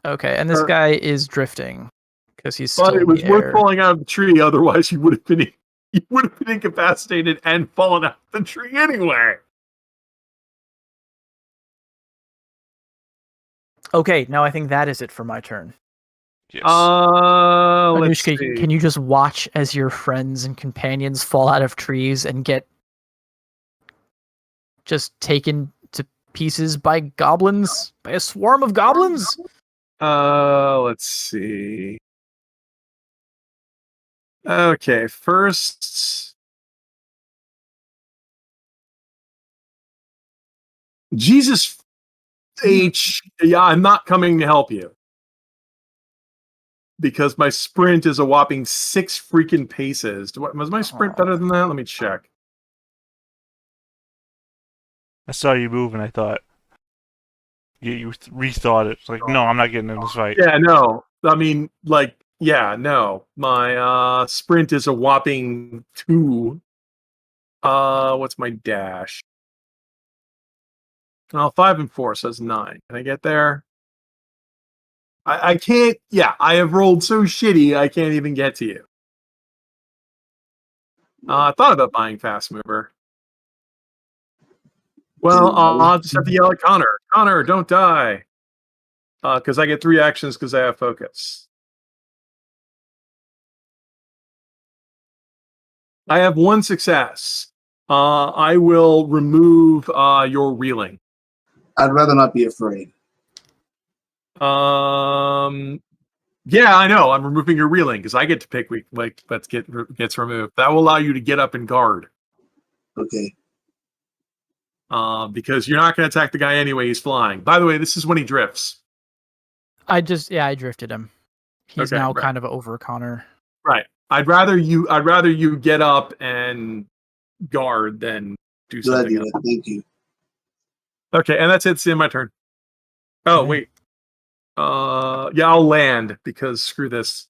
Okay, and this guy is drifting because he's But still it was in the worth air. falling out of the tree, otherwise you would have been incapacitated and fallen out of the tree anyway. Okay, now I think that is it for my turn. Yes. Let's see. Anushka, can you just watch as your friends and companions fall out of trees and get just taken to pieces by goblins? By a swarm of goblins? Let's see. Okay, first... Jesus H. Yeah, I'm not coming to help you. Because my sprint is a whopping 6 freaking paces. Was my sprint better than that? Let me check. I saw you move and I thought you rethought it. It's like, no, I'm not getting in this fight. Yeah, no. I mean, like, yeah, no. My sprint is a whopping 2. What's my dash? Well, 5 and 4 says 9. Can I get there? I can't. Yeah, I have rolled so shitty, I can't even get to you. I thought about buying Fast Mover. Well, I'll just have to yell at Connor. Connor, don't die. Because I get 3 actions because I have focus. I have 1 success. I will remove your reeling. I'd rather not be afraid. Yeah, I know. I'm removing your reeling because I get to pick gets removed. That will allow you to get up and guard. Okay. Because you're not going to attack the guy anyway. He's flying. By the way, this is when he drifts. I drifted him. He's now kind of over Connor. Right. I'd rather you get up and guard than do something else. Thank you. Okay, and that's it. It's the end of my turn. Oh, wait. Yeah, I'll land because screw this.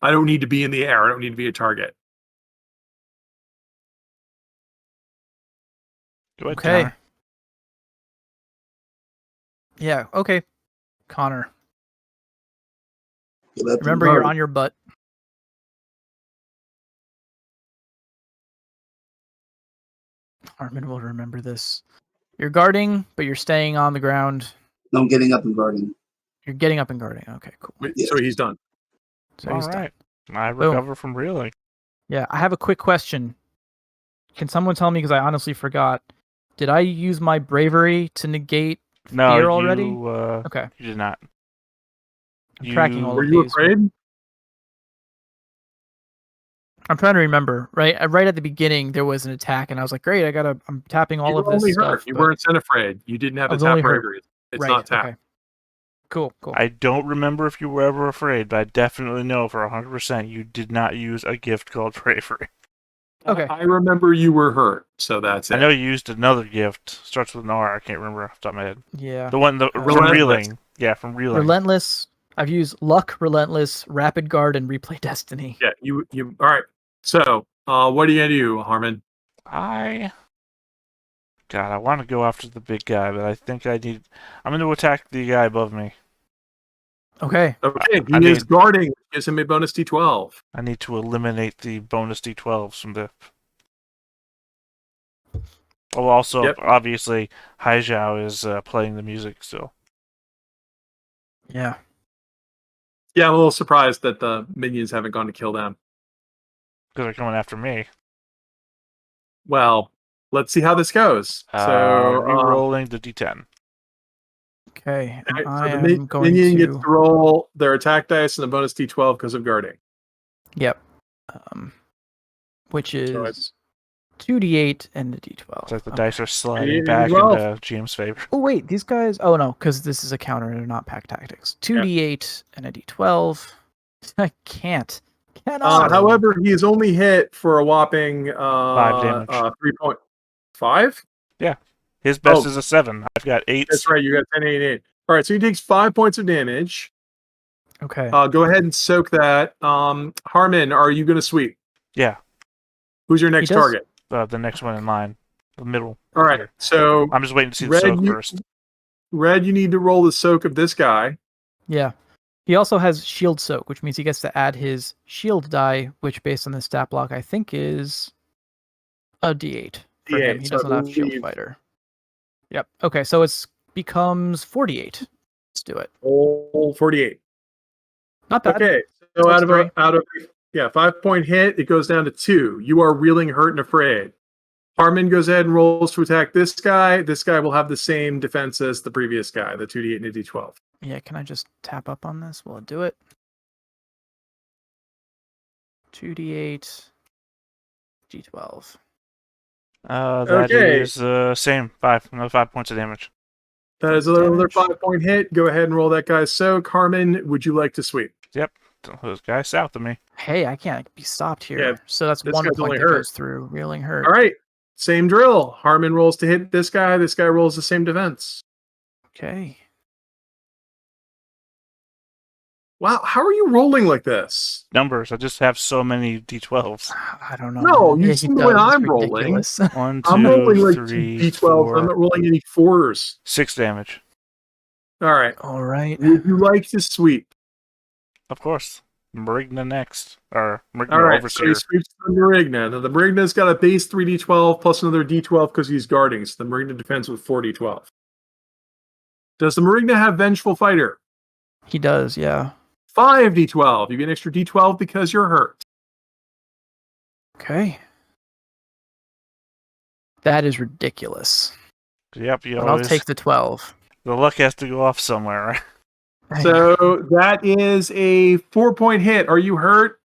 I don't need to be in the air. I don't need to be a target. Go ahead, Okay. Connor. Yeah, okay. Connor. Remember, you're on your butt. Harman will remember this. You're guarding, but you're staying on the ground. No, I'm getting up and guarding. You're getting up and guarding. Okay, cool. Wait, so he's done. So All he's right. done. I recover from reeling. Yeah, I have a quick question. Can someone tell me, because I honestly forgot, did I use my bravery to negate fear already? Okay. You did not. I'm tracking all Were of you these. afraid? I'm trying to remember. Right at the beginning, there was an attack, and I was like, "Great, I'm tapping all of this stuff." You weren't sent afraid. You didn't have to tap bravery. It's not tapped. Okay. Cool. I don't remember if you were ever afraid, but I definitely know for 100% you did not use a gift called bravery. Okay. I remember you were hurt, so that's it. I know you used another gift. Starts with an R. I can't remember off the top of my head. Yeah. The one from reeling. Yeah, from reeling. Relentless. I've used luck, relentless, rapid guard, and replay destiny. Yeah. You. All right. So, what are you gonna do, Harman? I want to go after the big guy, but I think I'm going to attack the guy above me. Okay. Okay. He is guarding. Gives him a bonus D12. I need to eliminate the bonus D12s from the. Oh, also, obviously, Haijiao is playing the music still. Yeah. Yeah, I'm a little surprised that the minions haven't gone to kill them. Because they're coming after me. Well, let's see how this goes. So, re-rolling the D10. Okay. Right, I so am going minion to gets to roll their attack dice and a bonus D12 because of guarding. Yep. Which is 2d8 and the d12. It's like the dice are sliding back into GM's favor. Oh wait, these guys. Oh no, because this is a counter and they're not pack tactics. 2d8 and a d12. I cannot. However, he is only hit for a whopping 5 damage. 3.5. Yeah, his best is a 7. I've got 8. That's right. You got 10, 8, 8. All right, so he takes 5 points of damage. Okay. Go ahead and soak that. Harman, are you going to sweep? Yeah. Who's your next target? The next one in line, the middle. All right. So I'm just waiting to see the soak first. Red, you need to roll the soak of this guy. Yeah. He also has shield soak, which means he gets to add his shield die, which based on the stat block, I think is a D8 for him. D8, He so I doesn't have shield believe- fighter. Yep. Okay, so it becomes 48. Let's do it. Roll 48. Not bad. Okay, so So out it's of 5-point hit, it goes down to 2. You are reeling, hurt, and afraid. Harman goes ahead and rolls to attack this guy. This guy will have the same defense as the previous guy, the 2d8 and a d12. Yeah, can I just tap up on this? Will it do it? 2d8, d12. That is same 5. Another 5 points of damage. That is another 5-point hit. Go ahead and roll that guy's soak. Harman, would you like to sweep? Yep. Those guys south of me. Hey, I can't be stopped here. Yeah, so that's this 1 guy's point only that hurt. goes through. Reeling hurt. All right, same drill. Harman rolls to hit this guy. This guy rolls the same defense. Okay. Wow, how are you rolling like this? Numbers. I just have so many d12s. I don't know. No, man. you Yeah, see he the way does. It's I'm rolling. ridiculous. 1, 2, I'm rolling like 3, 2d12s. 4, I'm not rolling any 4s. 6 damage. All right. All right. Would you like to sweep? Of course. Marigna next. Or Marigna All right, so Overseer. he sweeps the Marigna. Now, the Marigna's got a base 3d12 plus another d12 because he's guarding. So the Marigna defends with 4d12. Does the Marigna have Vengeful Fighter? He does, yeah. 5d12. You get an extra d12 because you're hurt. Okay. That is ridiculous. Yep, you But always... I'll take the 12. The luck has to go off somewhere, right? So that is a 4-point hit. Are you hurt?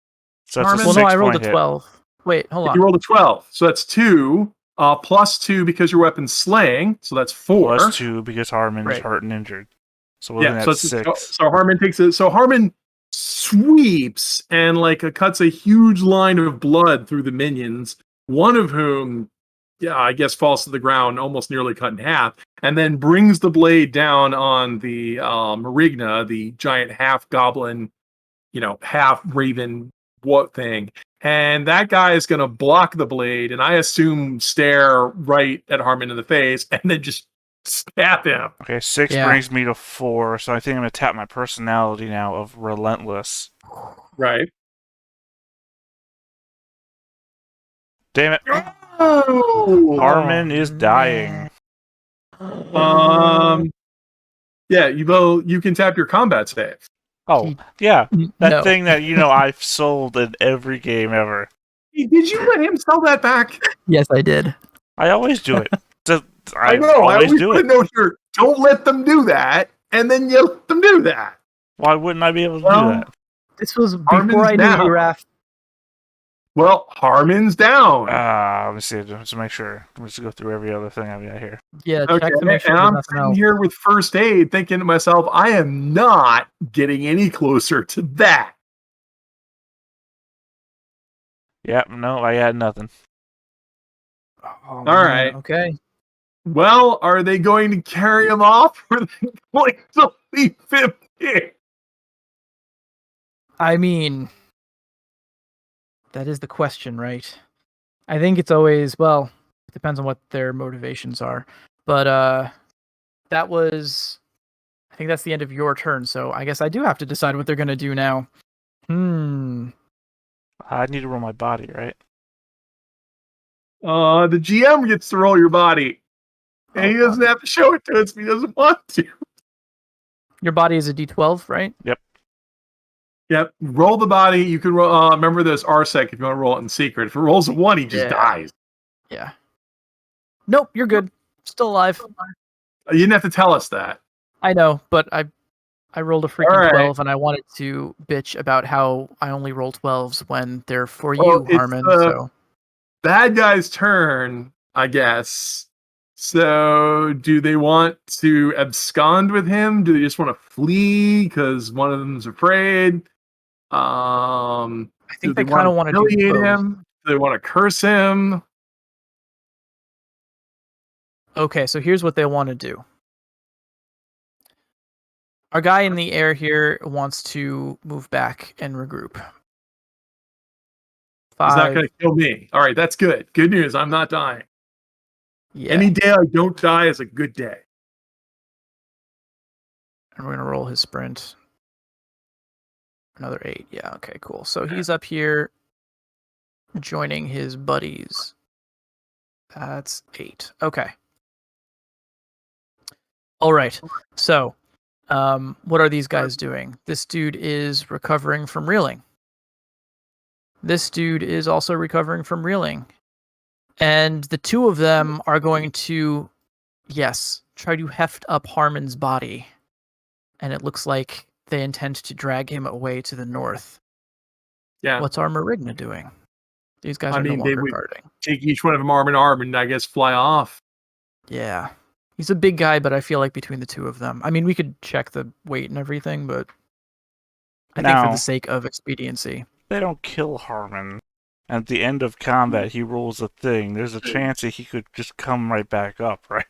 So Harman? it's Well, a no, I rolled a 6-point hit. 12. Wait, hold on. You rolled a 12. So that's 2. Plus 2 because your weapon's slaying. So that's 4. Plus 2 because Harman is Right. hurt and injured. So we're looking So, at 6. so Harman takes it. So Harman sweeps and cuts a huge line of blood through the minions. One of whom, I guess, falls to the ground, almost nearly cut in half, and then brings the blade down on the Marigna, the giant half goblin, half raven what thing. And that guy is going to block the blade, and I assume stare right at Harman in the face, and then just stab him. Okay, 6 Yeah. brings me to 4, so I think I'm going to tap my personality now of Relentless. Right. Damn it. Oh! Harman is dying. Yeah, you can tap your combat save. Oh, yeah. That No. thing that, I've sold in every game ever. Did you let him sell that back? Yes, I did. I always do it. I know. I always do put a it. note here. Don't let them do that, and then you let them do that. Why wouldn't I be able to Well, do that? This was Harman's before I knew down. you were after. Well, Harman's down. Let me see, just to make sure. Let's go through every other thing I've got here. Yeah, Okay, check to make sure and there's I'm nothing sitting else. here with first aid, thinking to myself, I am not getting any closer to that. Yep, no, I had nothing. Oh, All man, right. Okay. Well, are they going to carry him off, or are they going to leave him here? I mean, that is the question, right? I think it's always, well, it depends on what their motivations are. But I think that's the end of your turn, so I guess I do have to decide what they're going to do now. I need to roll my body, right? The GM gets to roll your body. And he doesn't have to show it to us if he doesn't want to. Your body is a D12, right? Yep. Roll the body. You can roll. Remember this RSEC if you want to roll it in secret. If it rolls a 1, he just dies. Yeah. Nope, you're good. Still alive. You didn't have to tell us that. I know, but I rolled a freaking All right. 12, and I wanted to bitch about how I only roll 12s when they're for you, Well, it's, Harman. So Bad guy's turn, I guess. So, do they want to abscond with him? Do they just want to flee because one of them's afraid? I think they kind of want to humiliate do both. him. Do they want to curse him? Okay, so here's what they want to do. Our guy in the air here wants to move back and regroup. He's not 5. going to kill me. All right, that's good. Good news. I'm not dying. Yeah, Any day I don't die is a good day. and we're gonna roll his sprint. Another 8. Yeah, okay, cool. So he's up here joining his buddies. That's 8. Okay. All right. So, what are these guys doing? This dude is recovering from reeling. This dude is also recovering from reeling. And the two of them are going to, yes, try to heft up Harman's body. And it looks like they intend to drag him away to the north. Yeah. What's our Marigna doing? These guys are no longer guarding. Take each one of them arm in arm and I guess fly off. Yeah. He's a big guy, but I feel like between the two of them. I mean, we could check the weight and everything, but I think for the sake of expediency. They don't kill Harman. At the end of combat, he rolls a thing. There's a chance that he could just come right back up, right?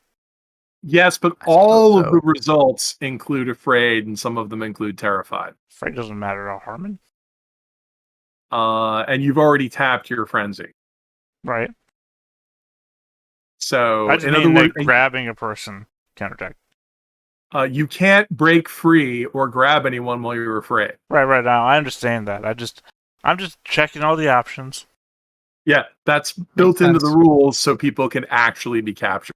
Yes, but all of the results include afraid, and some of them include terrified. Afraid doesn't matter to Harman. And you've already tapped your frenzy. Right. So, I just mean like grabbing a person counterattack. You can't break free or grab anyone while you're afraid. Right. Now I understand that. I'm just checking all the options. Yeah, that's built into the rules so people can actually be captured.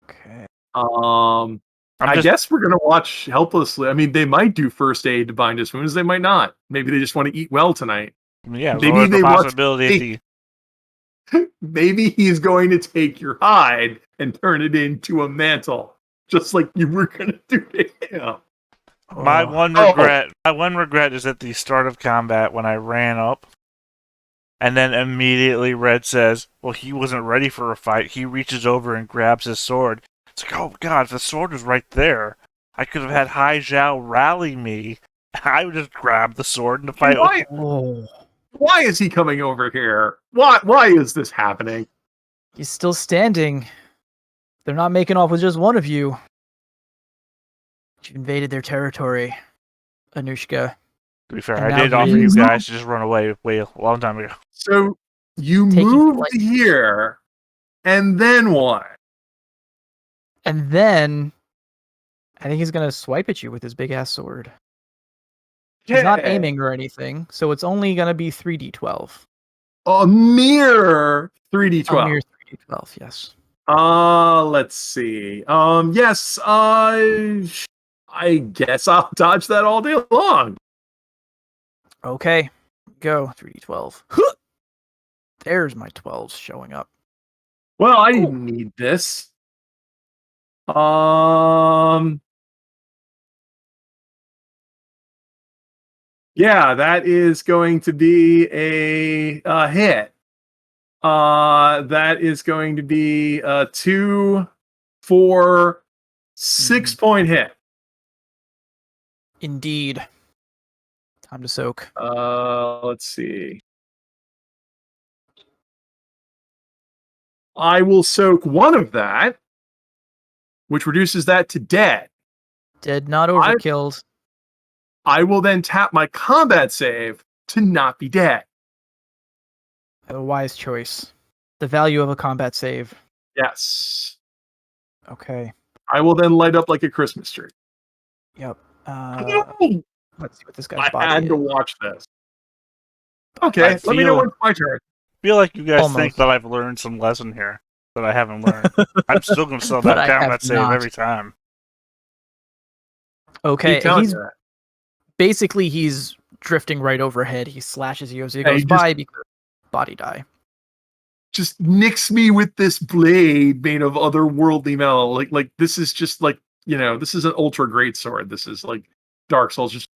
Okay. I guess we're gonna watch helplessly. I mean, they might do first aid to bind his wounds. They might not. Maybe they just want to eat well tonight. Yeah, maybe the possibility. Maybe he's going to take your hide and turn it into a mantle, just like you were gonna do to him. My one regret is at the start of combat when I ran up, and then immediately Red says, "Well, he wasn't ready for a fight." He reaches over and grabs his sword. It's like, oh god, if the sword was right there, I could have had Hai Zhao rally me. I would just grab the sword and fight. Why is he coming over here? Why is this happening? He's still standing. They're not making off with just one of you. You invaded their territory, Anushka. To be fair, I did offer you guys to just run away a long time ago. So you moved here, and then what? And then I think he's gonna swipe at you with his big ass sword. He's not aiming or anything, so it's only gonna be 3d12. A mere 3d12. A mere 3d12, yes. Let's see. Yes, I guess I'll dodge that all day long. Okay, go 3d12. There's my 12s showing up. Well, I didn't need this. Yeah, that is going to be a hit. That is going to be a 2, 4, 6 point hit. Indeed. Time to soak. Let's see. I will soak one of that, which reduces that to dead. Dead, not overkilled. I will then tap my combat save to not be dead. A wise choice. The value of a combat save. Yes. Okay. I will then light up like a Christmas tree. Yep. Let's see what this guy's body is. I had to watch this. Okay, let me know when it's my turn. I feel like you guys think that I've learned some lesson here that I haven't learned. I'm still going to sell that combat save every time. Okay, basically he's drifting right overhead. He slashes you as he goes by because body die. Just nicks me with this blade made of otherworldly metal. Like this is just like, this is an ultra great sword. This is like Dark Souls. Just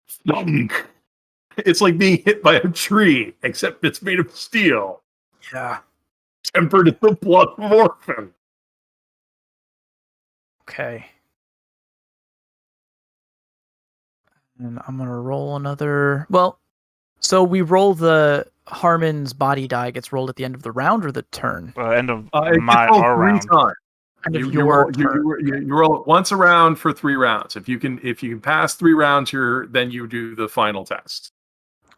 it's like being hit by a tree, except it's made of steel. Yeah. Tempered in the blood of orphan. Okay. And I'm going to roll another... Well, so we roll the Harman's body die gets rolled at the end of the round or the turn? End of our round. You roll it once a round for 3 rounds. If you can pass 3 rounds, then you do the final test.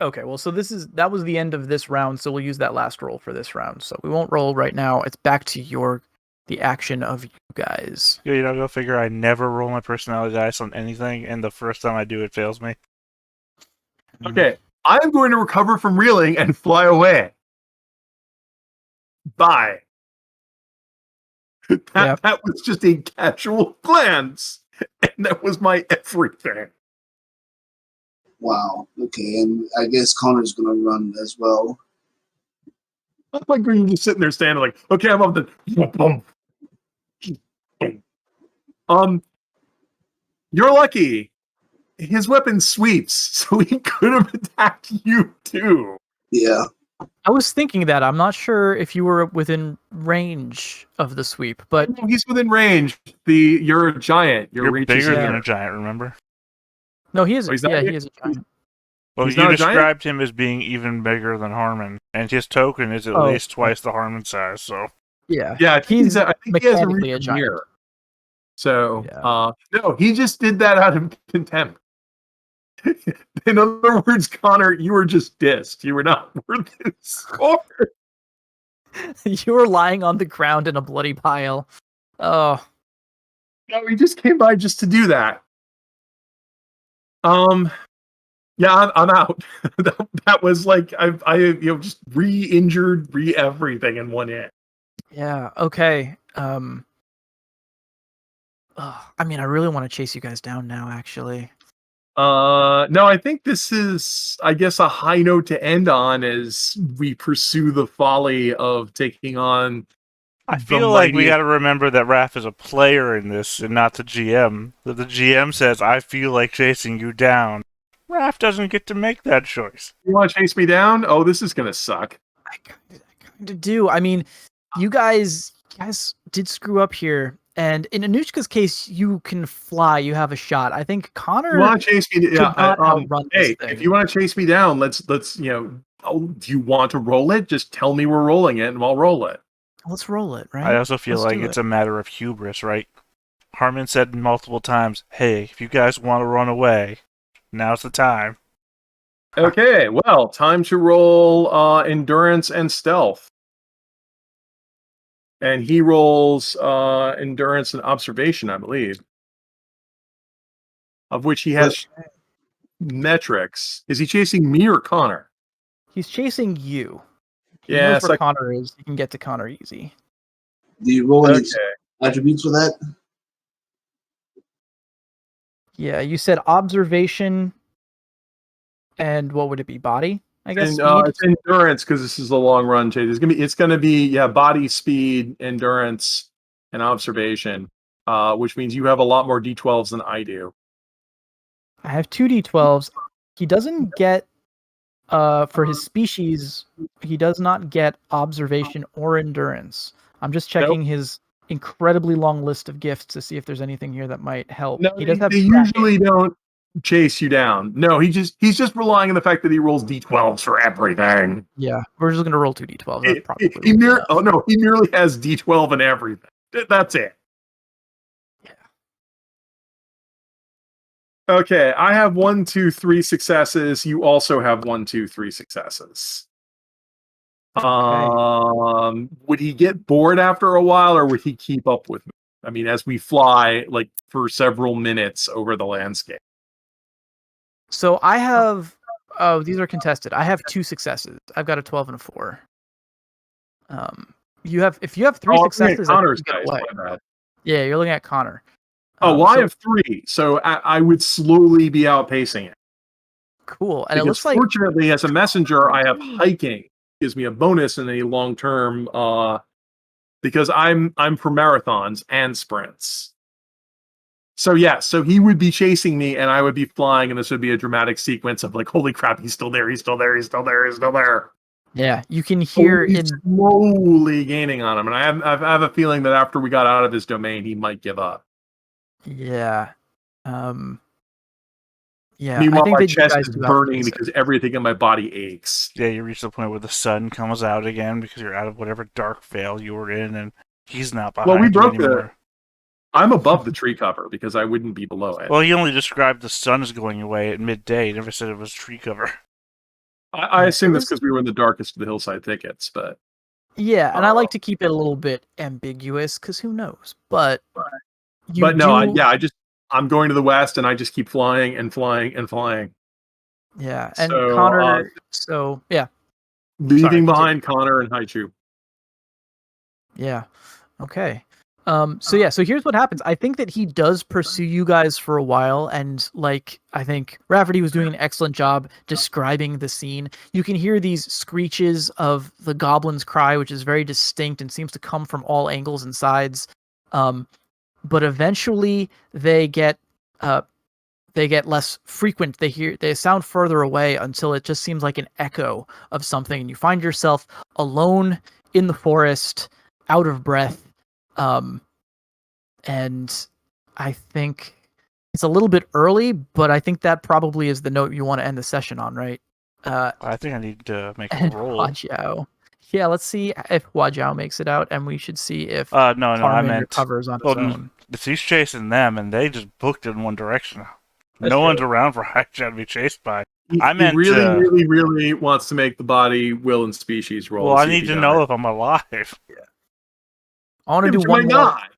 Okay, well, so that was the end of this round, so we'll use that last roll for this round. So we won't roll right now. It's back to the action of you guys. Yeah, go figure. I never roll my personality dice on anything, and the first time I do, it fails me. Okay, I'm going to recover from reeling and fly away. Bye. That was just a casual glance, and that was my everything. Wow. Okay, and I guess Connor's gonna run as well. I'm like you're just sitting there standing like, okay, I'm up the. You're lucky. His weapon sweeps, so he could have attacked you too. Yeah. I was thinking that. I'm not sure if you were within range of the sweep, but No, he's within range. You're a giant. Your You're reach bigger is than here. a giant, remember? no, he is. Oh, he's not Yeah, big? he is a giant. Well, He's you not a giant? described him as being even bigger than Harman, and his token is at Oh. least twice the Harman size, so... Yeah, Yeah, I think, I think he has a mechanically reach a giant. here. So, Yeah. no, he just did that out of contempt. In other words, Connor, you were just dissed. You were not worth his score. You were lying on the ground in a bloody pile. Oh, No, he just came by just to do that. Yeah, I'm out. that was like I just re-injured, everything in one hit. yeah. Okay. I mean, I really want to chase you guys down now. Actually, No, I think this is, I guess, a high note to end on as we pursue the folly of taking on. I feel like we got to remember that Raph is a player in this and not the GM. That the GM says, I feel like chasing you down. Raph doesn't get to make that choice. You want to chase me down? Oh, this is gonna suck. I kind of do. I mean, you guys did screw up here, and in Anushka's case, you can fly. You have a shot. I think Connor. You want to chase me? Yeah. outrun this Hey, thing. if you want to chase me down, let's Oh, do you want to roll it? Just tell me we're rolling it, and I'll roll it. Let's roll it, right? I also feel Let's like do it's it. a matter of hubris, right? Harman said multiple times, hey, if you guys want to run away, now's the time. Okay, well, time to roll endurance and stealth. And he rolls endurance and observation, I believe. Of which he has metrics. Is he chasing me or Connor? He's chasing you. He Yeah, knows where Connor is. You can get to Connor easy. Do you roll any Okay. attributes for that? Yeah, you said observation, and what would it be? Body, I guess. And Speed. it's endurance because this is a long run chase. It's gonna be body, speed, endurance, and observation. Which means you have a lot more D12s than I do. I have 2 D12s. He doesn't get for his species. He does not get observation or endurance. I'm just checking his incredibly long list of gifts to see if there's anything here that might help. No, He does have they usually don't chase you down. No, he's just relying on the fact that he rolls D12s for everything. Yeah, we're just gonna roll 2 D12s. That's probably He merely has D12 and everything. That's it. Yeah. Okay, I have 1, 2, 3 successes. You also have 1, 2, 3 successes. Would he get bored after a while, or would he keep up with me? I mean, as we fly like for several minutes over the landscape. So I have. Oh, these are contested. I have 2 successes. I've got a 12 and a 4. You have. If you have 3 successes, I think Connor's you get dice. away. My bad. Yeah, you're looking at Connor. I have 3, so I would slowly be outpacing it. Cool. And Because it looks like fortunately, as a messenger, I have hiking. Gives me a bonus in a long term because I'm for marathons and sprints. So so he would be chasing me and I would be flying, and this would be a dramatic sequence of like, holy crap, he's still there, he's still there, he's still there, he's still there. yeah, you can hear He's in slowly gaining on him, and I have a feeling that after we got out of his domain, he might give up. yeah. Yeah, Meanwhile, I think my that you chest guys is do burning outpace it. because everything in my body aches. Yeah, you reach the point where the sun comes out again because you're out of whatever dark veil you were in, and he's not behind Well, we you broke anymore. I'm above the tree cover because I wouldn't be below it. Well, he only described the sun as going away at midday. He never said it was tree cover. I assume that's because we were in the darkest of the hillside thickets, but Yeah, and I like to keep it a little bit ambiguous because who knows? But I'm going to the west, and I just keep flying and flying and flying. Yeah, and So, Connor. So yeah, leaving Sorry, behind Connor and Haichu. yeah, okay. So here's what happens. I think that he does pursue you guys for a while, and like I think Rafferty was doing an excellent job describing the scene. You can hear these screeches of the goblin's cry, which is very distinct and seems to come from all angles and sides. But eventually they get less frequent. They sound further away until it just seems like an echo of something, and you find yourself alone in the forest, out of breath. And I think it's a little bit early, but I think that probably is the note you want to end the session on, right? I think I need to make a And roll. Huajiao. Yeah, let's see if Huajiao makes it out, and we should see if No, I Harman meant recovers on his well, own. if he's chasing them and they just booked in one direction, That's no true. one's around for Haichu to be chased by. He really wants to make the body will and species roll. Well, to I see need if to he know dies. if I'm alive. I want to Yeah, do but you one might more. not.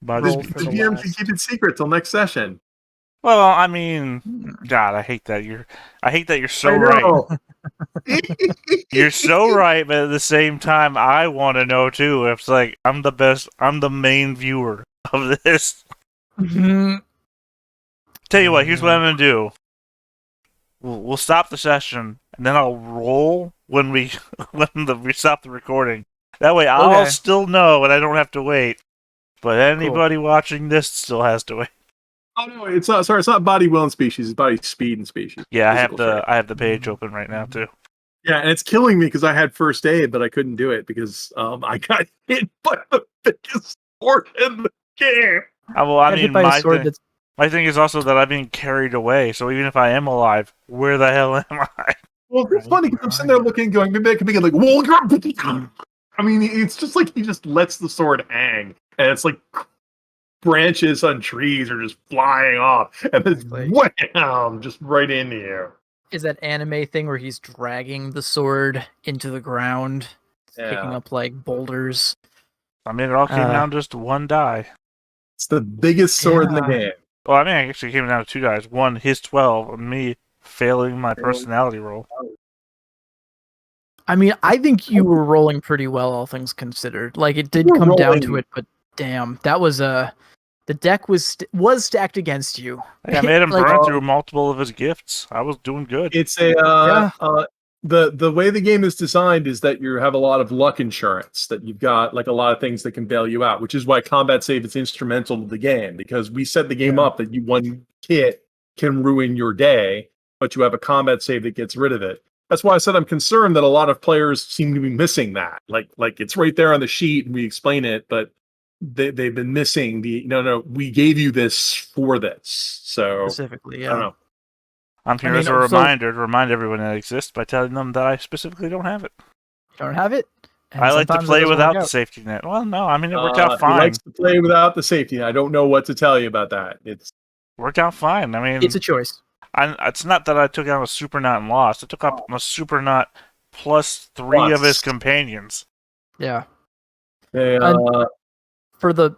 But Roll The for the GM can last. keep it secret till next session. well, I mean, God, I hate that you're so I right. know. You're so right, but at the same time, I want to know too. If it's like I'm the main viewer of this. Tell you what, here's what I'm gonna do. We'll stop the session, and then I'll roll when we stop the recording. That way, I'll Okay. still know, and I don't have to wait. But anybody watching this still has to wait. Oh no, it's not. Sorry, it's not body, will, and species. It's body, speed, and species. Yeah, I Physical strength. have the page open right now too. Yeah, and it's killing me because I had first aid, but I couldn't do it because I got hit by the biggest sword in the game. Well, I Got hit mean, by a sword that's my thing is also that I'm being carried away. So even if I am alive, where the hell am I? Well, it's funny because I'm sitting there looking, going, maybe I could make it like, whoa, I mean, it's just like he just lets the sword hang, and it's like branches on trees are just flying off, and then wham, just right into you. is that anime thing where he's dragging the sword into the ground, picking up like boulders. I mean, it all came down to just one die. It's the biggest sword in the Yeah. game. Well, I mean, it actually came down to 2 dies. One, his 12, and me failing my personality roll. I mean, I think you were rolling pretty well, all things considered. Like it did You were come down to rolling. it, but damn, that was the deck was stacked against you. I made him Like, burn through multiple of his gifts. I was doing good. It's a the way the game is designed is that you have a lot of luck insurance, that you've got like a lot of things that can bail you out, which is why combat save is instrumental to the game, because we set the game up that one hit can ruin your day, but you have a combat save that gets rid of it. That's why I said I'm concerned that a lot of players seem to be missing that. Like it's right there on the sheet and we explain it, but they've been missing the no, we gave you this for this. So specifically, I don't yeah. know. I'm here as a reminder to remind everyone that it exists by telling them that I specifically don't have it. Don't have it. And I like to sometimes it play doesn't work without the out. safety net. Well, no, I mean, it worked out He fine. likes to play without the safety net. I don't know what to tell you about that. It's Worked out fine. I mean, It's a choice. it's not that I took out a Supernaut and lost. I took out a Supernaut plus 3 of his companions. Yeah. they, For the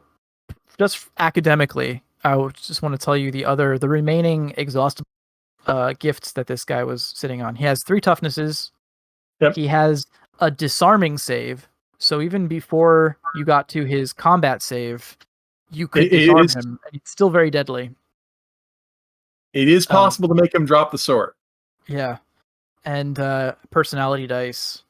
just academically, I just want to tell you the remaining exhaustible gifts that this guy was sitting on. He has 3 toughnesses. Yep. He has a disarming save. So even before you got to his combat save, you could disarm him, and it's still very deadly. It is possible to make him drop the sword. Yeah. And personality dice.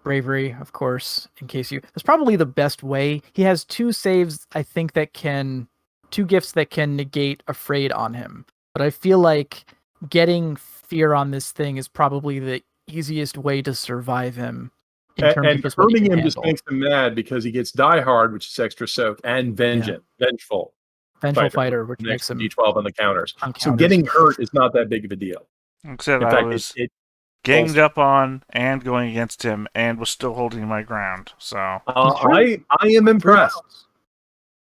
Bravery, of course, in case you... That's probably the best way. He has 2 saves, I think, 2 gifts that can negate Afraid on him. But I feel like getting Fear on this thing is probably the easiest way to survive him. In terms of just what he hurting can him just handle. makes him mad because he gets Die Hard, which is extra soak, and Vengeful Fighter, which makes him D12 on the counters. on So counters. getting hurt is not that big of a deal. Except In I fact, was it ganged up on and going against him and was still holding my ground. So I am impressed.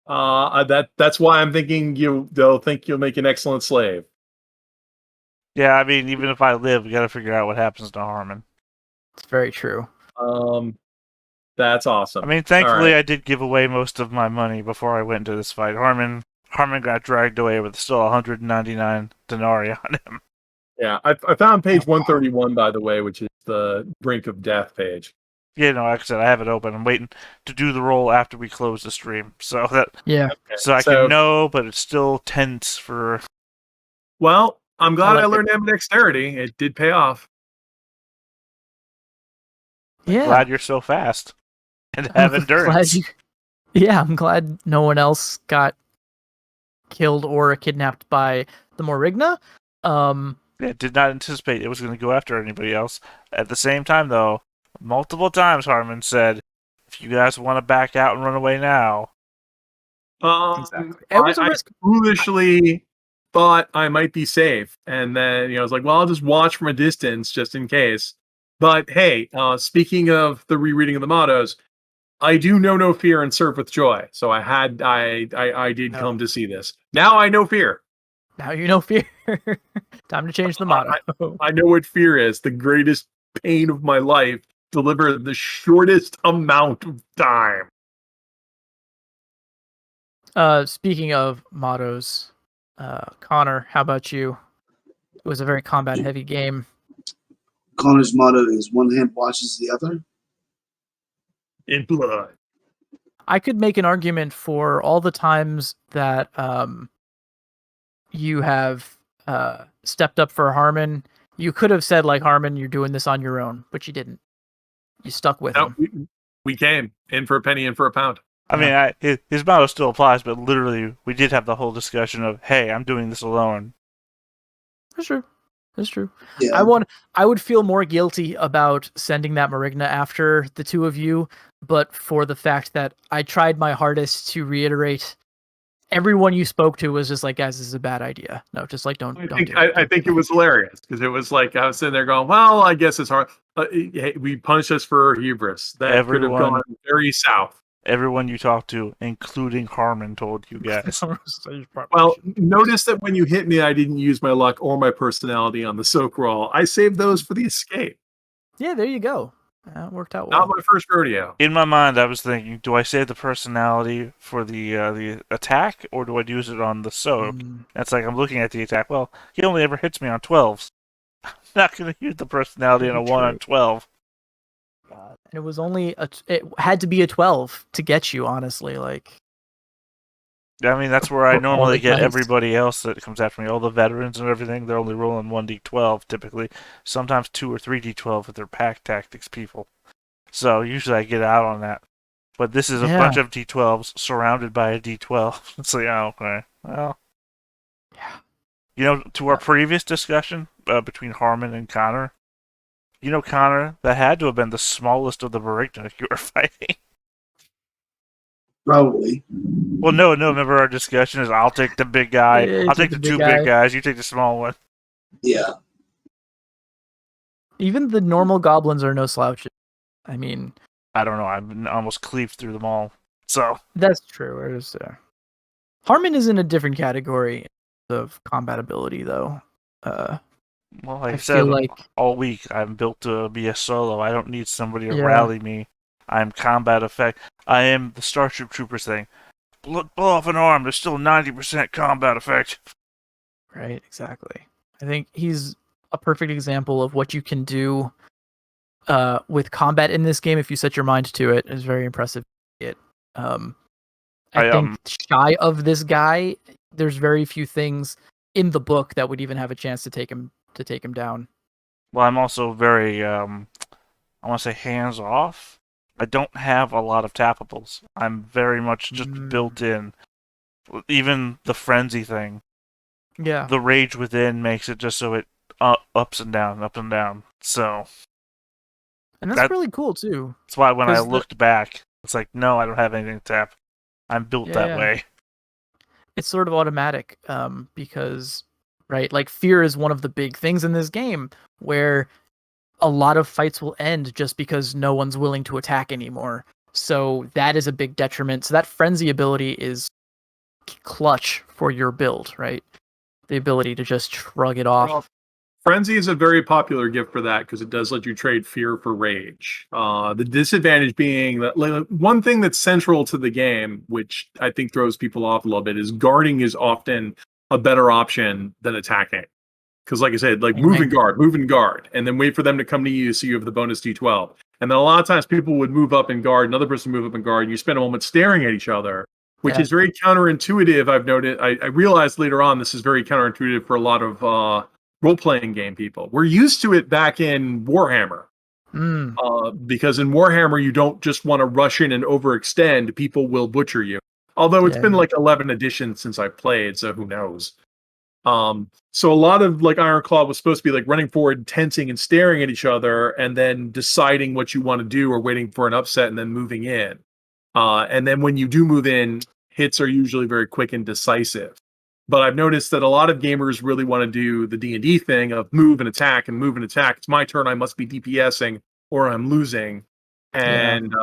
That's why I'm thinking they'll think you'll make an excellent slave. yeah, I mean, even if I live, we got to figure out what happens to Harman. It's very true. That's awesome. I mean, thankfully, right. I did give away most of my money before I went into this fight. Harman got dragged away with still 199 denarii on him. Yeah, I found page 131, by the way, which is the brink of death page. Yeah, no, like I said, I have it open. I'm waiting to do the roll after we close the stream, so that Yeah. so I can know, but it's still tense for. Well, I'm glad I like learned ambidexterity. It did pay off. Yeah. Glad you're so fast and have endurance. I'm glad no one else got killed or kidnapped by the Morigna. Yeah, did not anticipate it was going to go after anybody else. At the same time, though, multiple times Harman said, "If you guys want to back out and run away now." Exactly. It was a risk. I foolishly thought I might be safe, and then I was like, "Well, I'll just watch from a distance just in case." But hey, speaking of the rereading of the mottos, I do know no fear and serve with joy. So I did come to see this. Now I know fear. Now you know fear. Time to change the motto. I know what fear is. The greatest pain of my life. Deliver the shortest amount of time. Speaking of mottos, Connor, how about you? It was a very combat-heavy game. Connor's motto is one hand washes the other. In blood. I could make an argument for all the times that you have stepped up for Harman. You could have said, like, Harman, you're doing this on your own, but you didn't. You stuck with him. We came in for a penny, in for a pound. I mean, his motto still applies, but literally, we did have the whole discussion of, "Hey, I'm doing this alone." That's true. That's true. Yeah. I would feel more guilty about sending that Morigna after the two of you, but for the fact that I tried my hardest to reiterate, everyone you spoke to was just like, "Guys, this is a bad idea. No, just like don't do it." I think it was hilarious because it was like I was sitting there going, "Well, I guess it's hard. We punished us for hubris. That could have gone very south." Everyone you talked to, including Harman, told you guys. Well, notice that when you hit me, I didn't use my luck or my personality on the soak roll. I saved those for the escape. Yeah, there you go. That worked out well. Not my first rodeo. In my mind, I was thinking, do I save the personality for the attack, or do I use it on the soak? That's like, I'm looking at the attack. Well, he only ever hits me on 12s. I'm not going to use the personality on a 1 on 12. It was only it had to be a 12 to get you, honestly. Like, I mean, that's where I normally get dice. Everybody else that comes after me. All the veterans and everything, they're only rolling 1d12 typically. Sometimes 2 or 3d12 with their pack tactics people. So usually I get out on that. But this is a bunch of d12s surrounded by a d12. It's like, oh, okay. Well. Yeah. To our previous discussion between Harman and Connor, Connor, that had to have been the smallest of the Morigna you were fighting. Probably. Well, no. Remember our discussion is I'll take the big guy. Yeah, I'll take the two big guys. You take the small one. Yeah. Even the normal goblins are no slouches. I mean, I don't know. I've almost cleaved through them all. So that's true. Harman is in a different category of combat ability, though. Well, like I said, feel like all week I'm built to be a solo. I don't need somebody to rally me. I'm combat effect. I am the Starship Troopers thing. Blow off an arm. There's still 90% combat effect. Right, exactly. I think he's a perfect example of what you can do with combat in this game if you set your mind to it. It's very impressive. I think shy of this guy, there's very few things in the book that would even have a chance to take him down. Well, I'm also very, I want to say hands off. I don't have a lot of tappables. I'm very much just built in. Even the frenzy thing. Yeah. The rage within makes it just so it ups and down, up and down. So. And that's really cool too. That's why when I looked back, it's like, no, I don't have anything to tap. I'm built that way. It's sort of automatic, because, right, like fear is one of the big things in this game where a lot of fights will end just because no one's willing to attack anymore. So that is a big detriment. So that frenzy ability is clutch for your build, right? The ability to just shrug it off. Well, frenzy is a very popular gift for that because it does let you trade fear for rage. The disadvantage being that one thing that's central to the game, which I think throws people off a little bit, is guarding is often a better option than attacking. Because like I said, like Amen. move and guard, and then wait for them to come to you so you have the bonus D12. And then a lot of times people would move up and guard, another person would move up and guard, and you spend a moment staring at each other, which Yeah. is very counterintuitive. I've noted. I realized later on this is very counterintuitive for a lot of role-playing game people. We're used to it back in Warhammer. Because in Warhammer, you don't just want to rush in and overextend. People will butcher you. Although it's been like 11 editions since I played, so who knows? So a lot of like Ironclaw was supposed to be like running forward, tensing and staring at each other, and then deciding what you want to do or waiting for an upset and then moving in. And then when you do move in, hits are usually very quick and decisive. But I've noticed that a lot of gamers really want to do the D&D thing of move and attack and move and attack. It's my turn, I must be DPSing or I'm losing. And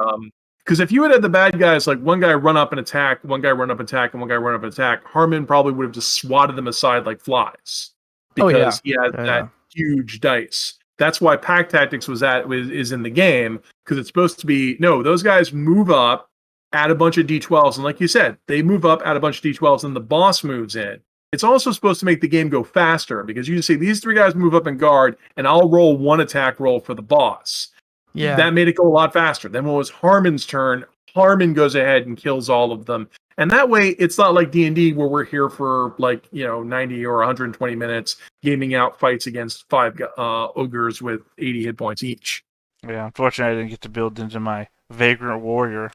because if you had the bad guys, like one guy run up and attack, one guy run up and attack, and one guy run up and attack, Harman probably would have just swatted them aside like flies because he had that huge dice. That's why pack tactics is in the game, because it's supposed to be, no, those guys move up, add a bunch of D12s, and like you said, they move up, add a bunch of D12s, and the boss moves in. It's also supposed to make the game go faster, because you say these three guys move up and guard, and I'll roll one attack roll for the boss. Yeah. That made it go a lot faster. Then when it was Harman's turn, Harman goes ahead and kills all of them. And that way, it's not like D&D where we're here for 90 or 120 minutes gaming out fights against 5 ogres with 80 hit points each. Yeah, unfortunately, I didn't get to build into my Vagrant Warrior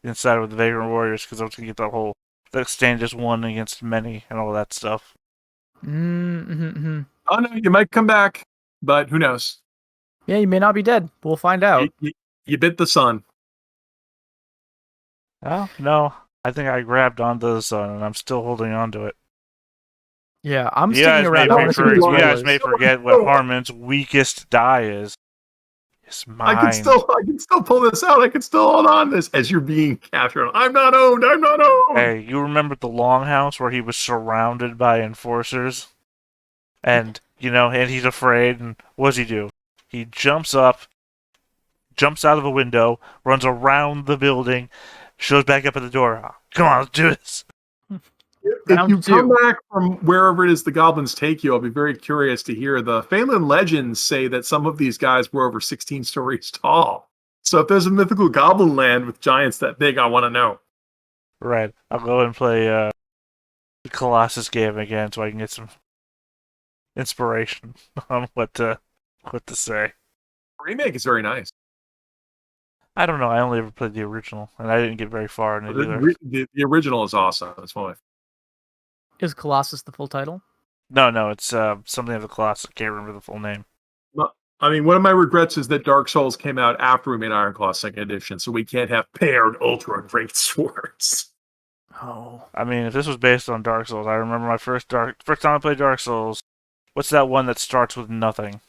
inside with the Vagrant Warriors because I was going to get that stand just one against many and all that stuff. Mm-hmm. Oh, no, you might come back, but who knows? Yeah, you may not be dead. We'll find out. You bit the sun. Oh, no. I think I grabbed onto the sun and I'm still holding on to it. Yeah, I'm sticking around. You guys may forget what Harman's weakest die is. It's mine. I can still pull this out. I can still hold on to this as you're being captured. I'm not owned. Hey, you remember the Longhouse where he was surrounded by enforcers? And, and he's afraid, and what does he do? He jumps up, jumps out of a window, runs around the building, shows back up at the door. Oh, come on, let's do this. If you come back from wherever it is the goblins take you, I'll be very curious to hear. The Phelan legends say that some of these guys were over 16 stories tall. So if there's a mythical goblin land with giants that big, I want to know. Right. I'll go and play the Colossus game again so I can get some inspiration on what to say. Remake is very nice. I don't know. I only ever played the original, and I didn't get very far in it either. The original is awesome. That's why. Is Colossus the full title? No, it's something of the Colossus. I can't remember the full name. I mean, one of my regrets is that Dark Souls came out after we made Ironclaw 2nd Edition, so we can't have paired ultra great swords. Oh. I mean, if this was based on Dark Souls, I remember my first time I played Dark Souls. What's that one that starts with nothing?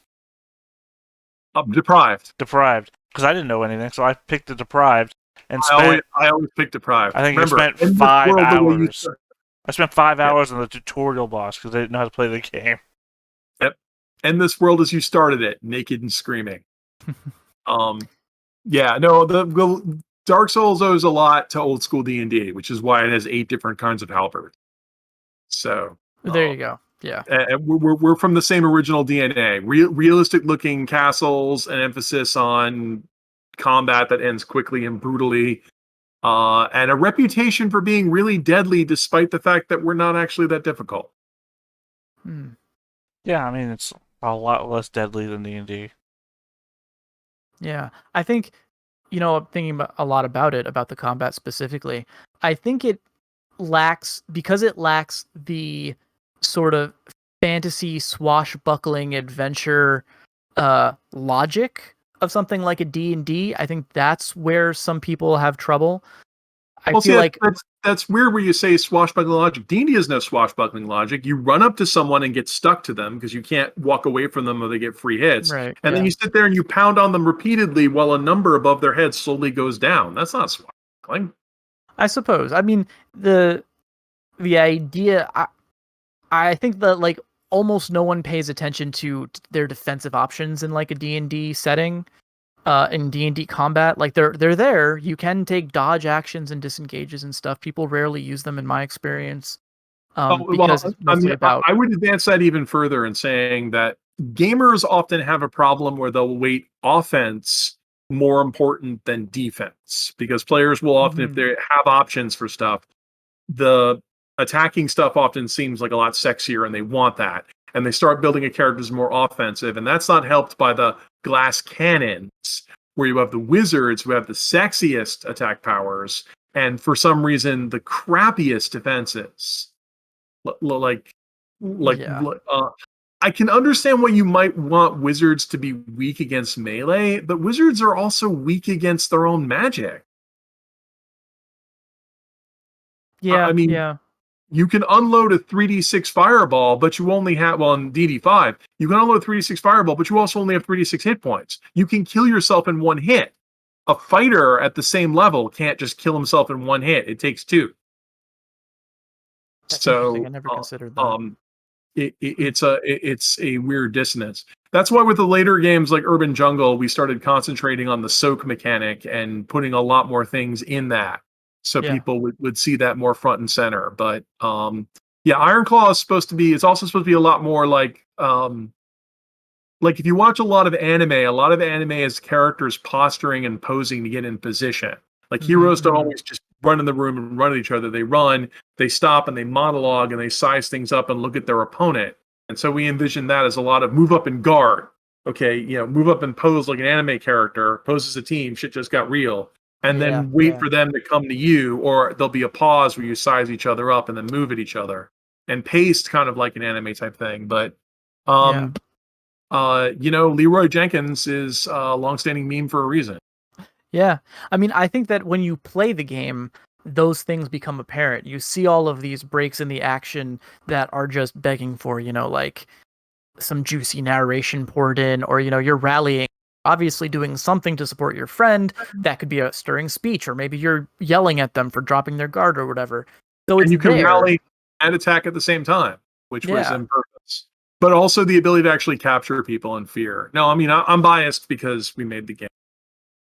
Deprived. Deprived. Because I didn't know anything, so I picked the Deprived and I always pick Deprived. I think I spent 5 hours. I spent 5 hours on the tutorial boss because I didn't know how to play the game. Yep. End this world as you started it, naked and screaming. The Dark Souls owes a lot to old school D&D, which is why it has 8 different kinds of halberds. So there you go. Yeah, we're from the same original DNA. Realistic looking castles, an emphasis on combat that ends quickly and brutally, and a reputation for being really deadly, despite the fact that we're not actually that difficult. Yeah, I mean it's a lot less deadly than D&D. Yeah, I think I'm thinking a lot about the combat specifically. I think it lacks the sort of fantasy swashbuckling adventure logic of something like a D&D. I think that's where some people have trouble. I feel like that's weird where you say swashbuckling logic. D&D has no swashbuckling logic. You run up to someone and get stuck to them because you can't walk away from them or they get free hits. Right, and then you sit there and you pound on them repeatedly while a number above their head slowly goes down. That's not swashbuckling. I suppose. I mean, the idea... I think that almost no one pays attention to their defensive options in a D&D setting, in D&D combat. They're there. You can take dodge actions and disengages and stuff. People rarely use them in my experience. because it's mostly about. I would advance that even further in saying that gamers often have a problem where they'll weight offense more important than defense, because players will often, if they have options for stuff, the attacking stuff often seems like a lot sexier and they want that. And they start building a character that's more offensive. And that's not helped by the glass cannons, where you have the wizards who have the sexiest attack powers and for some reason the crappiest defenses. I can understand why you might want wizards to be weak against melee, but wizards are also weak against their own magic. Yeah, you can unload a 3d6 fireball, but you only have, well, in DD5, you can unload 3d6 fireball, but you also only have 3d6 hit points. You can kill yourself in one hit. A fighter at the same level can't just kill himself in one hit. It takes two. That's so interesting. I never considered that. It's a weird dissonance. That's why with the later games like Urban Jungle, we started concentrating on the soak mechanic and putting a lot more things in that. So people would see that more front and center. But Ironclaw is it's also supposed to be a lot more like if you watch a lot of anime is characters posturing and posing to get in position. Like heroes don't always just run in the room and run at each other. They run, they stop, and they monologue, and they size things up and look at their opponent. And so we envision that as a lot of move up and guard. Okay, move up and pose like an anime character, pose as a team, shit just got real. And then wait for them to come to you, or there'll be a pause where you size each other up and then move at each other. And paced kind of like an anime type thing. But Leroy Jenkins is a longstanding meme for a reason. Yeah. I mean, I think that when you play the game, those things become apparent. You see all of these breaks in the action that are just begging for, like some juicy narration poured in, or, you're rallying, obviously doing something to support your friend. That could be a stirring speech, or maybe you're yelling at them for dropping their guard or whatever. So and you can rally and attack at the same time, which was in purpose. But also the ability to actually capture people in fear. No, I mean, I'm biased because we made the game.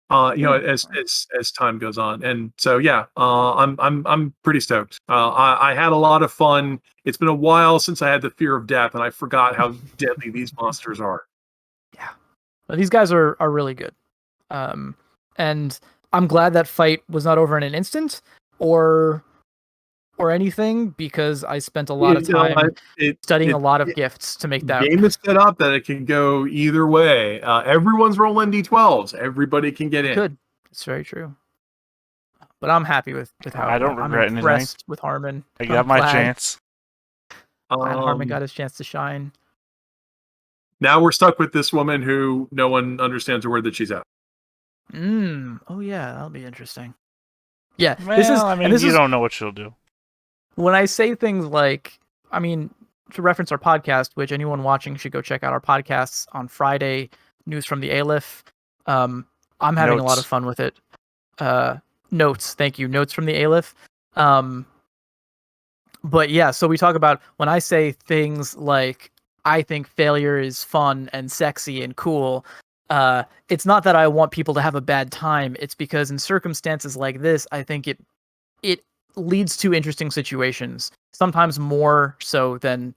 As time goes on, and so I'm pretty stoked. I had a lot of fun. It's been a while since I had the fear of death, and I forgot how deadly these monsters are. Yeah, well, these guys are really good, and I'm glad that fight was not over in an instant or anything, because I spent a lot of time studying a lot of gifts to make that. The game is set up that it can go either way. Everyone's rolling D12s. Everybody can get in. Good. It's very true. But I'm happy with how I don't regret I'm impressed anything. with Harman. I got my chance. Harman got his chance to shine. Now we're stuck with this woman who no one understands a word that she's at. Oh yeah, that'll be interesting. Yeah, well, you don't know what she'll do. When I say things like, to reference our podcast, which anyone watching should go check out our podcasts on Friday, News from the Aleph. I'm having a lot of fun with it. Notes, thank you. Notes from the Aleph. But yeah, so we talk about, when I say things like, I think failure is fun and sexy and cool, it's not that I want people to have a bad time. It's because in circumstances like this, I think it leads to interesting situations, sometimes more so than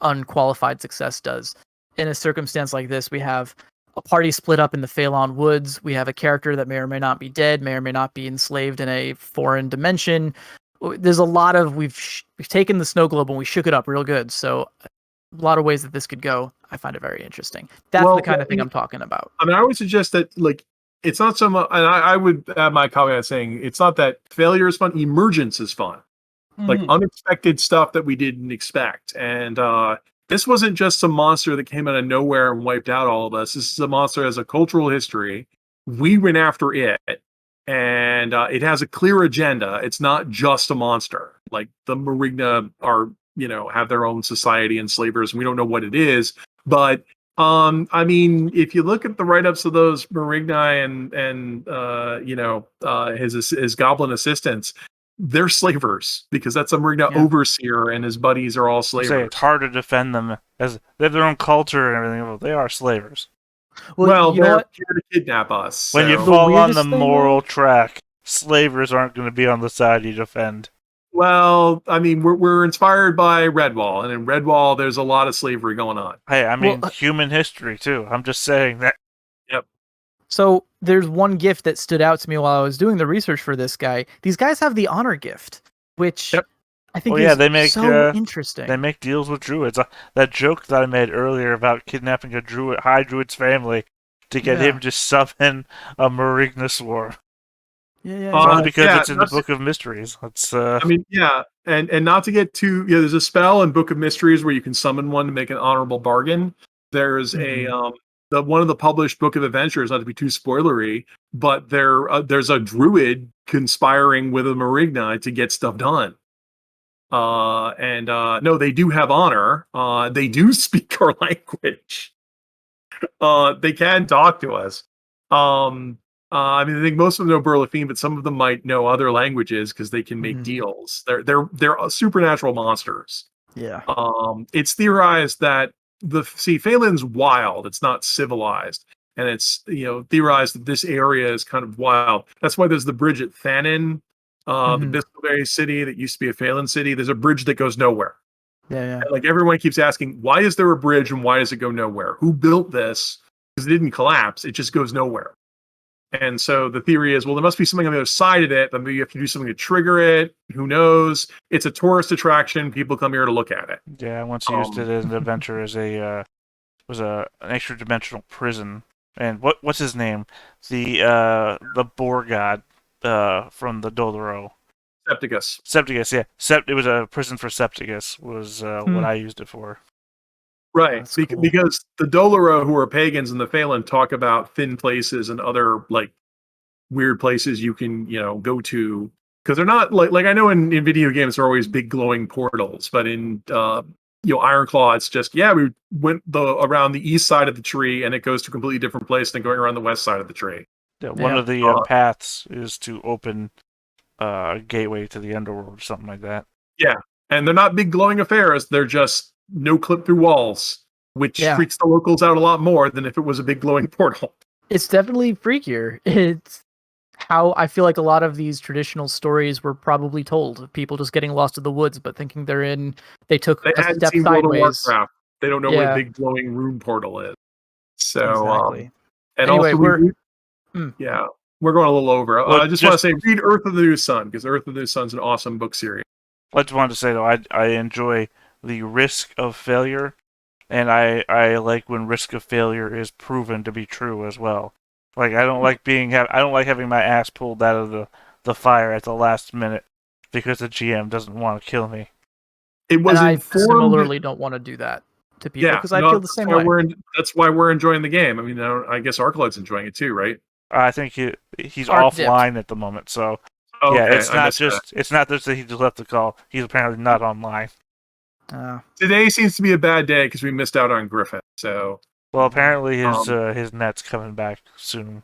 unqualified success does. In a circumstance like this, we have a party split up in the Phalon Woods. We have a character that may or may not be dead, may or may not be enslaved in a foreign dimension. There's a lot of, we've taken the snow globe and we shook it up real good. So a lot of ways that this could go. I find it very interesting. That's the kind of thing I'm talking about. I would suggest that, it's not so much, and I would add my comment saying it's not that failure is fun, emergence is fun. Like unexpected stuff that we didn't expect. And this wasn't just some monster that came out of nowhere and wiped out all of us. This is a monster that has a cultural history. We went after it, and it has a clear agenda. It's not just a monster. Like the Marigna are, have their own society and slavers, and we don't know what it is. But if you look at the write-ups of those Marigni and his goblin assistants, they're slavers, because that's a Marigna overseer and his buddies are all slavers. It's hard to defend them, as they have their own culture and everything. Well, they are slavers. Well, they're here to kidnap us. When you fall on the moral track, slavers aren't going to be on the side you defend. Well, I mean, we're inspired by Redwall, and in Redwall, there's a lot of slavery going on. Hey, I mean, human history too. I'm just saying that. Yep. So there's one gift that stood out to me while I was doing the research for this guy. These guys have the honor gift, which I think is so interesting. They make deals with druids. That joke that I made earlier about kidnapping a high druid's family to get him to summon a Marigna. Yeah. Only because it's in the Book of Mysteries. That's I mean, and not to get too there's a spell in Book of Mysteries where you can summon one to make an honorable bargain. There's one of the published Book of Adventures, not to be too spoilery, but there's a druid conspiring with a Marigna to get stuff done. No, they do have honor. They do speak our language. They can talk to us. I mean, I think most of them know Burlafine, but some of them might know other languages because they can make deals. They're supernatural monsters. Yeah. It's theorized that Phelan's wild. It's not civilized, and it's theorized that this area is kind of wild. That's why there's the bridge at Thanin, the Biscayne city that used to be a Phelan city. There's a bridge that goes nowhere. Yeah. And, like, everyone keeps asking, why is there a bridge and why does it go nowhere? Who built this? Because it didn't collapse. It just goes nowhere. And so the theory is, well, there must be something on the other side of it, but maybe you have to do something to trigger it. Who knows? It's a tourist attraction. People come here to look at it. Yeah, I once used it as an adventure as an extra-dimensional prison. And what's his name? The boar god from the Doloro. Septicus, yeah. It was a prison for Septicus was what I used it for. Right, because the Doloro, who are pagans, and the Phelan talk about thin places and other like weird places you can go to, because they're not like I know in video games there are always big glowing portals, but in Ironclaw it's just we went around the east side of the tree and it goes to a completely different place than going around the west side of the tree. Yeah, one of the paths is to open a gateway to the underworld or something like that. Yeah, and they're not big glowing affairs. They're just no clip through walls, which freaks the locals out a lot more than if it was a big glowing portal. It's definitely freakier. It's how I feel like a lot of these traditional stories were probably told. People just getting lost in the woods, but thinking they took a step sideways. They don't know what a big glowing rune portal is. So, exactly. And anyway, also we're going a little over. I just want to say, read Earth of the New Sun, because Earth of the New Sun's an awesome book series. I just wanted to say, though, I enjoy the risk of failure, and I like when risk of failure is proven to be true as well. Like, I don't like having my ass pulled out of the fire at the last minute because the GM doesn't want to kill me. I similarly don't want to do that to people because I feel the same way. That's why we're enjoying the game. I mean, I guess Arclight's enjoying it too, right? I think he's offline at the moment, so it's not just that he just left the call. He's apparently not online. Today seems to be a bad day because we missed out on Griffin. So, well, apparently his net's coming back soon.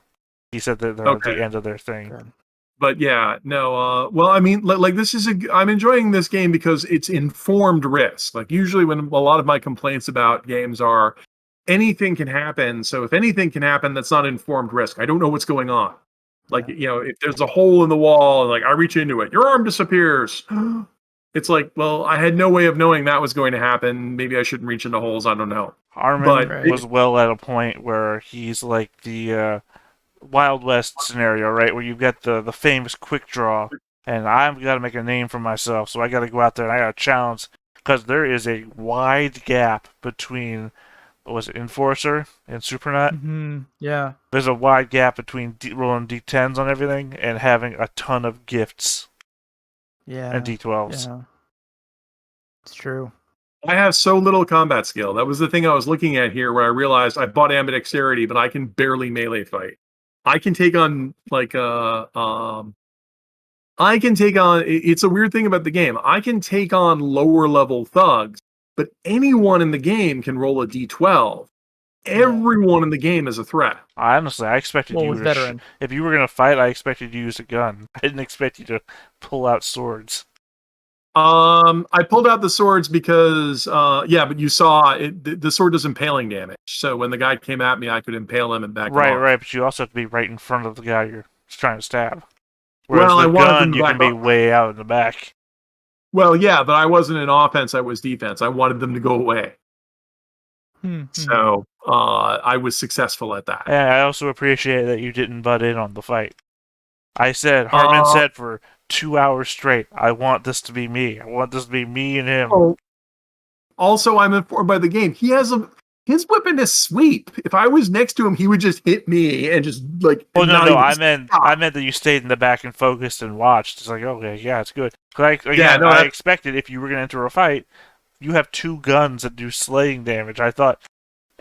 He said that they're at the end of their thing. Good. But well, I mean, like this is I'm enjoying this game because it's informed risk. Like usually when a lot of my complaints about games are anything can happen. So if anything can happen, that's not informed risk. I don't know what's going on. Like, if there's a hole in the wall and like I reach into it, your arm disappears. It's like, well, I had no way of knowing that was going to happen. Maybe I shouldn't reach into holes. I don't know. Harman was well at a point where he's like the Wild West scenario, right? Where you've got the famous quick draw, and I've got to make a name for myself, so I got to go out there and I got to challenge, because there is a wide gap between, Enforcer and Supernut? Mm-hmm. Yeah. There's a wide gap between rolling D10s on everything and having a ton of gifts. Yeah. And D12s. Yeah. It's true. I have so little combat skill. That was the thing I was looking at here, where I realized I bought ambidexterity, but I can barely melee fight. I can take on it's a weird thing about the game. I can take on lower level thugs, but anyone in the game can roll a D12. Everyone in the game is a threat. I expected you to if you were going to fight, I expected you to use a gun. I didn't expect you to pull out swords. I pulled out the swords because but you saw it, the sword does impaling damage. So when the guy came at me, I could impale him and back him off. Right, but you also have to be right in front of the guy you're trying to stab. Whereas the gun, you can be way out in the back. Well, yeah, but I wasn't in offense. I was defense. I wanted them to go away. So I was successful at that. And I also appreciate that you didn't butt in on the fight. Harman said for 2 hours straight, I want this to be me. I want this to be me and him. Oh, also, I'm informed by the game. His weapon is sweep. If I was next to him, he would just hit me and just like. Oh no! I meant that you stayed in the back and focused and watched. It's like, okay, yeah, it's good. I expected if you were going to enter a fight, you have 2 guns that do slaying damage. I thought.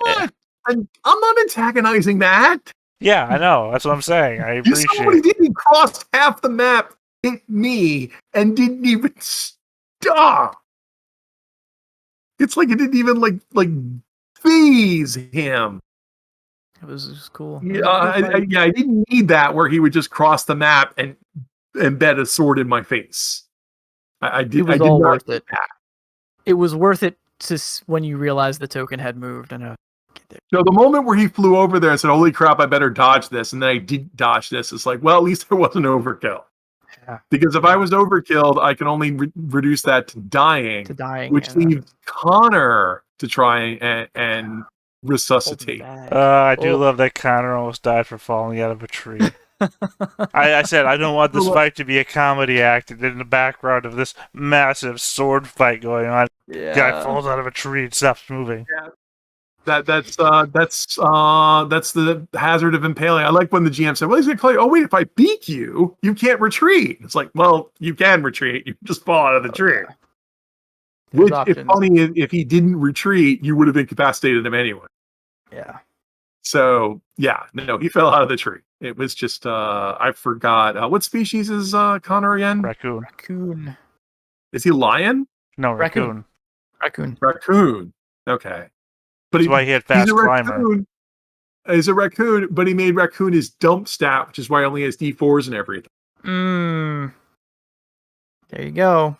I'm not antagonizing that. Yeah, I know. That's what I'm saying. I appreciate. Somebody didn't cross half the map, hit me, and didn't even stop. It's like it didn't even like phase him. It was cool. Yeah, I didn't need that where he would just cross the map and embed a sword in my face. It was all worth it. It was worth it when you realized the token had moved and. So the moment where he flew over there and said, "Holy crap, I better dodge this," and then I didn't dodge this, it's like, well, at least I wasn't overkill. Yeah. Because if I was overkilled, I can only reduce that to dying, which leaves Connor to try and resuscitate. I do love that Connor almost died for falling out of a tree. I said I don't want this fight to be a comedy act, and in the background of this massive sword fight going on, guy falls out of a tree and stops moving. Yeah. That's the hazard of impaling. I like when the GM said, "Well, he's gonna call you. Oh wait, if I beat you, you can't retreat." It's like, well, you can retreat. You just fall out of the tree. Which, if funny, if he didn't retreat, you would have incapacitated him anyway. Yeah. So yeah, no, he fell out of the tree. It was just I forgot what species is Connor again? Raccoon. Is he lion? No, raccoon. Raccoon. Okay. But that's why he had fast climber. He's a raccoon, but he made raccoon his dump stat, which is why he only has D4s and everything. There you go.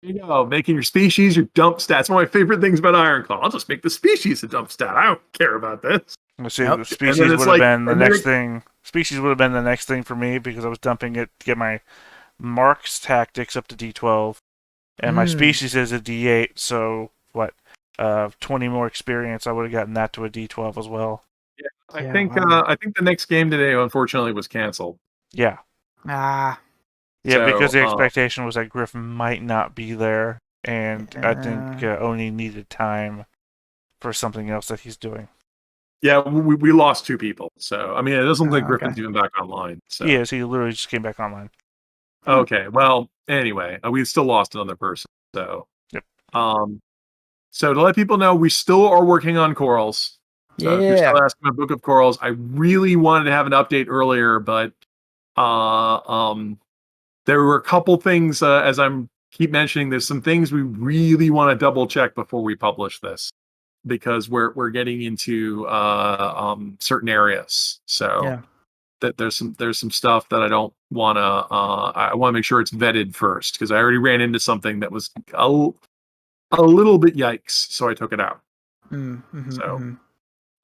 There you go. Making your species your dump stats. One of my favorite things about Ironclaw. I'll just make the species a dump stat. I don't care about this. The species would have been the next thing. Species would have been the next thing for me because I was dumping it to get my marks tactics up to D12. And my species is a D8, so what? 20 more experience, I would have gotten that to a D12 as well. Yeah, I think the next game today, unfortunately, was canceled. Yeah. Yeah, because the expectation was that Griff might not be there, and I think Oni needed time for something else that he's doing. Yeah, we lost 2 people, so I mean, it doesn't look like Griffin's even back online. So. He is. He literally just came back online. Okay, well, anyway, we still lost another person. So. Yep. So to let people know, we still are working on corals. So if you're still asking about Book of Corals, I really wanted to have an update earlier, but there were a couple things, as I'm keep mentioning, there's some things we really want to double check before we publish this, because we're getting into certain areas. So that there's some stuff that I don't want to. I want to make sure it's vetted first, because I already ran into something that was a little bit yikes, so I took it out.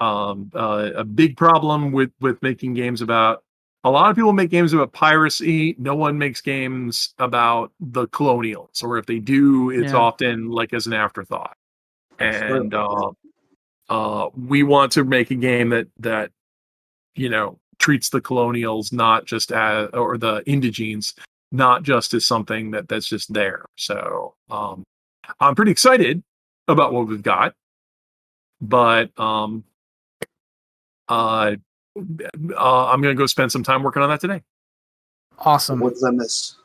A big problem with making games about. A lot of people make games about piracy. No one makes games about the colonials, or if they do, it's often like as an afterthought. And we want to make a game that treats the colonials not just as, or the indigenes, not just as something that's just there. So I'm pretty excited about what we've got, but I'm going to go spend some time working on that today. Awesome. What did I miss?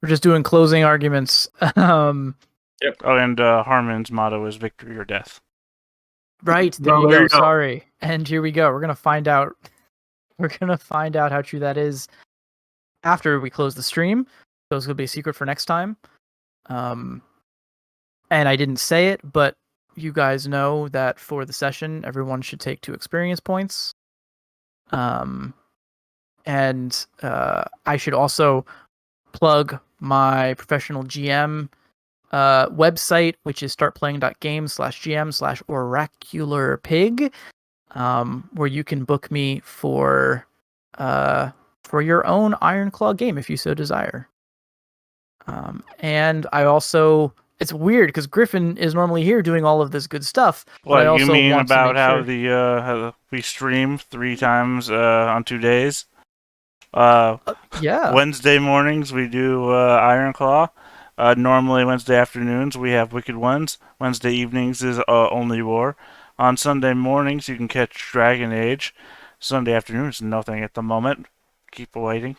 We're just doing closing arguments. Yep. Oh, and Harman's motto is victory or death. There you go. Sorry. And here we go. We're going to find out. We're going to find out how true that is after we close the stream. So it's going to be a secret for next time. And I didn't say it, but you guys know that for the session, everyone should take 2 experience points. And I should also plug my professional GM website, which is startplaying.games/GM/oracularpig, where you can book me for your own Ironclaw game if you so desire. And I also, it's weird because Griffin is normally here doing all of this good stuff. But I What also you mean want to about make how sure- how we stream 3 times on 2 days? Yeah. Wednesday mornings we do Ironclaw. Normally Wednesday afternoons we have Wicked Ones. Wednesday evenings is Only War. On Sunday mornings you can catch Dragon Age. Sunday afternoons nothing at the moment. Keep waiting.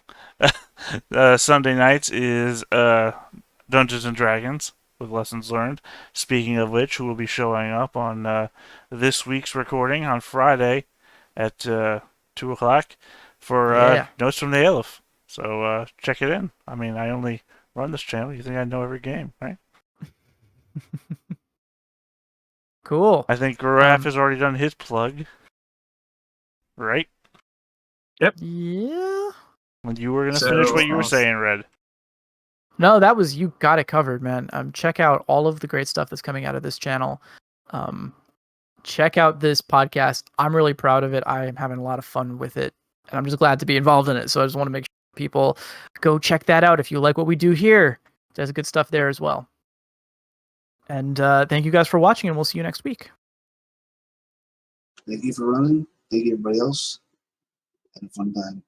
Sunday nights is Dungeons and Dragons with Lessons Learned. Speaking of which, who will be showing up on this week's recording on Friday at 2 o'clock for Yeah. Notes from the Aleph. So check it in. I mean, I only run this channel. You think I know every game, right? Cool. I think Garaf has already done his plug. Right? Yeah. And you were going to So, finish what you were saying, Red. No, that was, you got it covered, man. Check out all of the great stuff that's coming out of this channel. Check out this podcast. I'm really proud of it. I am having a lot of fun with it, and I'm just glad to be involved in it. So I just want to make sure people go check that out if you like what we do here. There's good stuff there as well. And thank you guys for watching, and we'll see you next week. Thank you for running. Thank you, everybody else. Had a fun time.